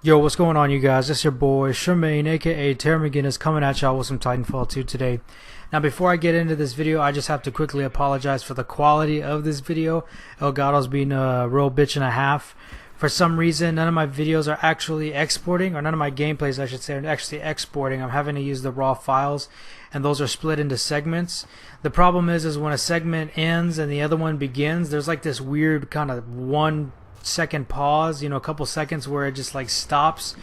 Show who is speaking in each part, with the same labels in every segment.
Speaker 1: Yo, what's going on, you guys? It's your boy Shermaine, aka Terry McGinnis, coming at y'all with some Titanfall 2 today. Now, before I get into this video, I just have to quickly apologize for the quality of this video. Elgato's being a real bitch and a half. For some reason, none of my videos are actually exporting, or none of my gameplays, I should say, are actually exporting. I'm having to use the raw files, and those are split into segments. The problem is when a segment ends and the other one begins, there's like this weird kind of 1-second pause, a couple seconds where it just like stops.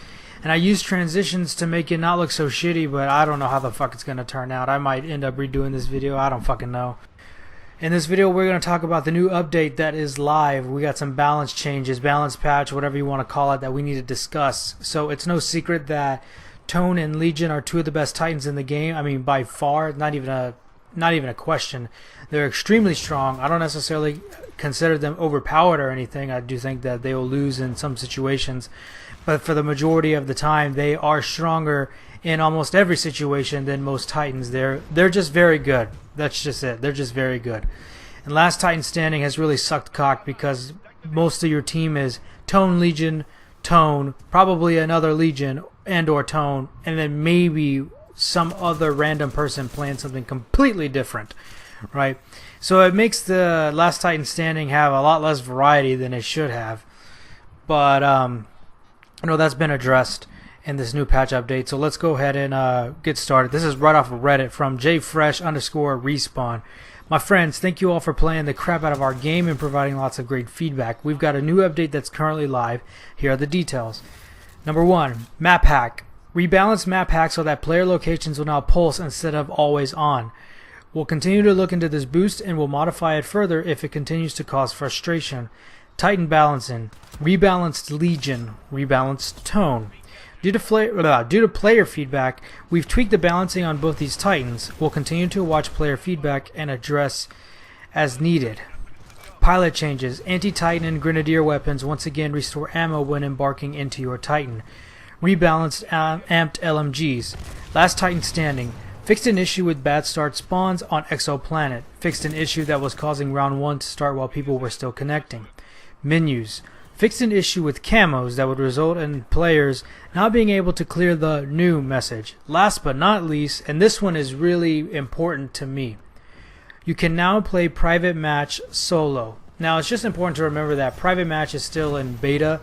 Speaker 1: And I use transitions to make it not look so shitty, but I don't know how the fuck it's gonna turn out. I might end up redoing this video. I don't fucking know. In this video, we're going to talk about the new update that is live. We got some balance changes, balance patch, whatever you want to call it, that we need to discuss. So it's no secret that Tone and Legion are two of the best Titans in the game. I mean, by far, not even a question. They're extremely strong. I don't necessarily consider them overpowered or anything. I do think that they will lose in some situations, but for the majority of the time, they are stronger in almost every situation than most Titans. They're just very good. That's just it. They're just very good. And Last Titan Standing has really sucked cock because most of your team is Tone, Legion, Tone, probably another Legion and or Tone, and then maybe some other random person playing something completely different, right? So it makes the Last Titan Standing have a lot less variety than it should have. But that's been addressed in this new patch update. So let's go ahead and get started. This is right off of Reddit from jfresh_respawn. My friends, thank you all for playing the crap out of our game and providing lots of great feedback. We've got a new update that's currently live. Here are the details. Number 1, map hack. Rebalance map hack so that player locations will now pulse instead of always on. We'll continue to look into this boost and will modify it further if it continues to cause frustration. Titan balancing. Rebalanced Legion. Rebalanced Tone. Due to player feedback, we've tweaked the balancing on both these Titans. We'll continue to watch player feedback and address as needed. Pilot changes. Anti-Titan and Grenadier weapons once again restore ammo when embarking into your Titan. Rebalanced amped LMGs. Last Titan Standing. Fixed an issue with bad start spawns on Exoplanet. Fixed an issue that was causing round 1 to start while people were still connecting. Menus. Fixed an issue with camos that would result in players not being able to clear the new message. Last but not least, and this one is really important to me, you can now play private match solo. Now it's just important to remember that private match is still in beta.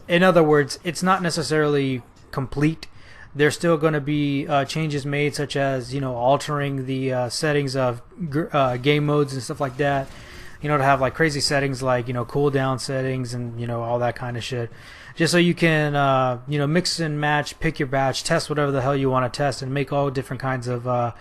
Speaker 1: In other words, it's not necessarily complete. There's still going to be changes made, such as altering the settings of game modes and stuff like that. To have like crazy settings like cooldown settings and all that kind of shit, just so you can mix and match, pick your batch, test whatever the hell you want to test, and make all different kinds of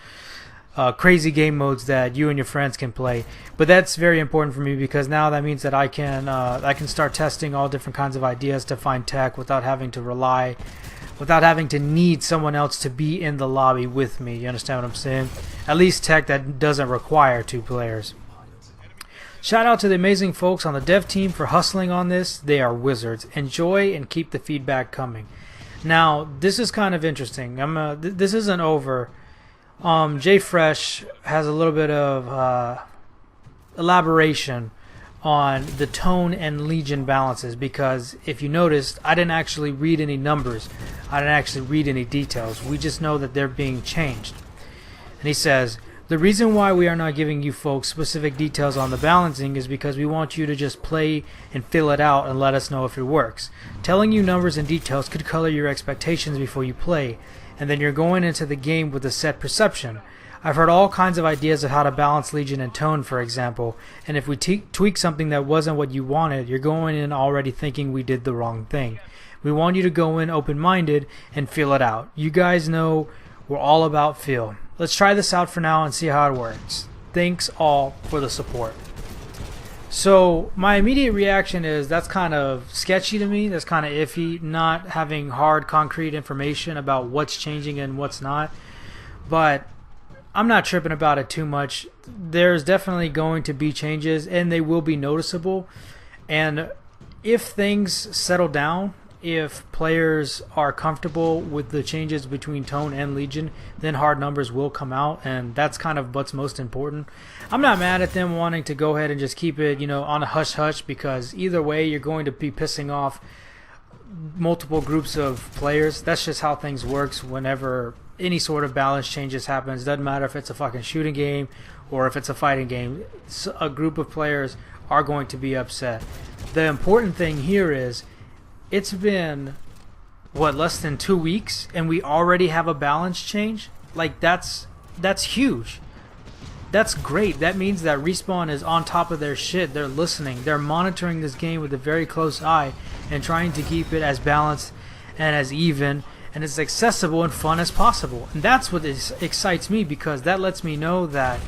Speaker 1: crazy game modes that you and your friends can play. But that's very important for me because now that means that I can start testing all different kinds of ideas to find tech without having to need someone else to be in the lobby with me. You understand what I'm saying? At least tech that doesn't require 2 players. Shout out to the amazing folks on the dev team for hustling on this. They are wizards. Enjoy and keep the feedback coming. Now, this is kind of interesting. This isn't over. JFresh has a little bit of elaboration on the Tone and Legion balances, because if you noticed, I didn't actually read any numbers. I didn't actually read any details. We just know that they're being changed. And he says, the reason why we are not giving you folks specific details on the balancing is because we want you to just play and fill it out and let us know if it works. Telling you numbers and details could color your expectations before you play, and then you're going into the game with a set perception. I've heard all kinds of ideas of how to balance Legion and Tone, for example, and if we tweak something that wasn't what you wanted, you're going in already thinking we did the wrong thing. We want you to go in open-minded and feel it out. You guys know we're all about feel. Let's try this out for now and see how it works. Thanks all for the support. So my immediate reaction is that's kind of sketchy to me. That's kind of iffy, not having hard concrete information about what's changing and what's not. But I'm not tripping about it too much. There's definitely going to be changes and they will be noticeable. And if things settle down, if players are comfortable with the changes between Tone and Legion, then hard numbers will come out, and that's kind of what's most important. I'm not mad at them wanting to go ahead and just keep it, on a hush-hush, because either way you're going to be pissing off multiple groups of players. That's just how things works whenever any sort of balance changes happens. Doesn't matter if it's a fucking shooting game or if it's a fighting game. A group of players are going to be upset. The important thing here is it's been what, less than 2 weeks and we already have a balance change? Like that's huge. That's great. That means that Respawn is on top of their shit. They're listening. They're monitoring this game with a very close eye and trying to keep it as balanced and as even and as accessible and fun as possible. And that's what excites me, because that lets me know that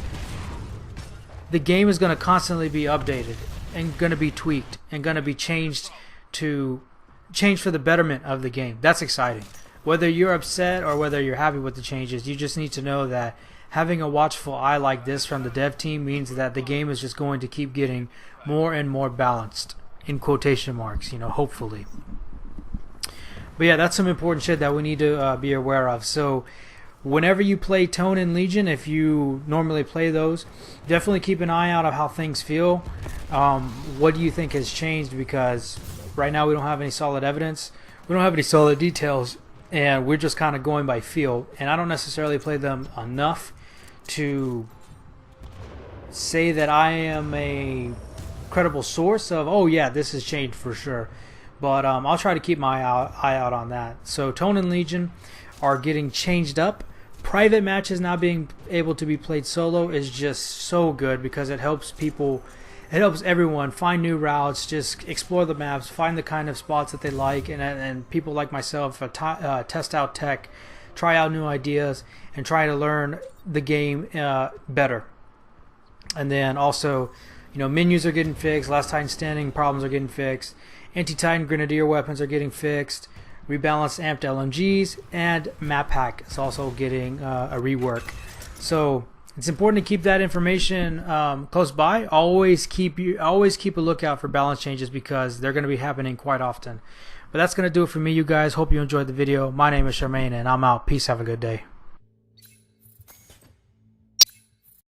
Speaker 1: the game is going to constantly be updated and going to be tweaked and going to be changed for the betterment of the game. That's exciting. Whether you're upset or whether you're happy with the changes, you just need to know that having a watchful eye like this from the dev team means that the game is just going to keep getting more and more balanced, in quotation marks, you know, hopefully. But yeah, that's some important shit that we need to be aware of. So whenever you play Tone and Legion, if you normally play those, definitely keep an eye out of how things feel. What do you think has changed? Because right now we don't have any solid evidence. We don't have any solid details, and we're just kind of going by feel. And I don't necessarily play them enough to say that I am a credible source of, oh yeah, this has changed for sure. But I'll try to keep my eye out on that. So Tone and Legion are getting changed up. Private matches now being able to be played solo is just so good, because it helps people, it helps everyone find new routes, just explore the maps, find the kind of spots that they like, and people like myself test out tech, try out new ideas, and try to learn the game better. And then also, you know, menus are getting fixed, last Titan standing problems are getting fixed, anti-Titan grenadier weapons are getting fixed, rebalanced amped LMGs, and map hack is also getting a rework. So it's important to keep that information close by. Always keep a lookout for balance changes, because they're going to be happening quite often. But that's going to do it for me, you guys. Hope you enjoyed the video. My name is Charmaine, and I'm out. Peace. Have a good day.